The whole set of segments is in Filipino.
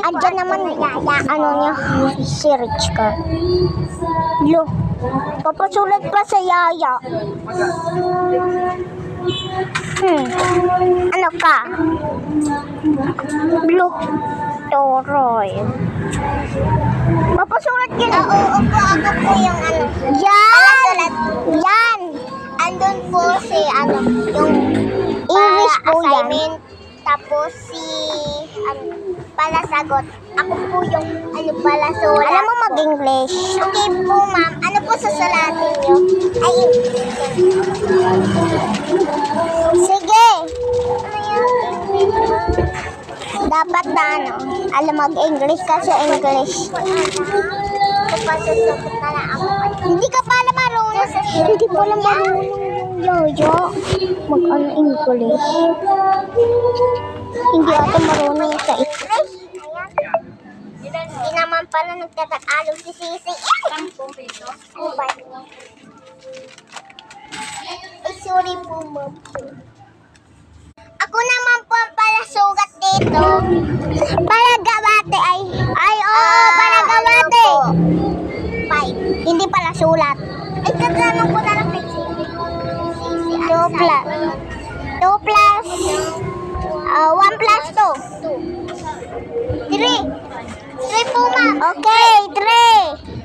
Andyan naman, ano niya, si Rich ka. Lo, papasulat pa sa Yaya. Ano ka? Lo, Toroy. Papasulat ka na. Oo po, ako po yung ano. Yan! Yan! Andun po si ano, yung English po yan. assignment. Tapos si pala sagot. Ako po yung ano pala sulat. Alam mo mag-English. Okay po ma'am. Ano po susulatin niyo? Ay, Sige! ano yung English ma'am? Dapat na ano, alam mag-English kasi English. Pasusukot na lang ako. Hindi ka pala marunong. Hindi pala marunong yung Yoyo. Mag-ano English. Hindi ako marunong sa English. Hindi naman pala nagtatakalo si Sisi. Ano ba yun? Ay, sorry po ma'am. Ako naman po ang pala sugat dito. Palagawate ay oo, palagawate. 5. Hindi pala sulat. Ay, tatanong ko na lang kay Sisi. Sisi, 2 plus 2 plus 1 plus 2. 3. 3 po ma'am. Okay, 3.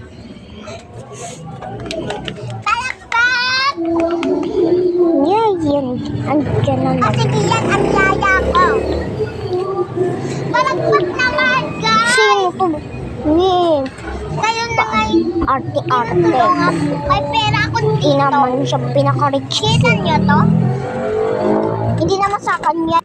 Palakpak! Yeah, yan. Andiyan na Kasi diyan ang yaya ko. Palakpak naman, guys! Sino to? Ni. Kayo na ngayon. Arte-arte. May pera ako Hindi dito. naman siya pinaka-rich. Kita niyo to? Hindi naman sa kanya.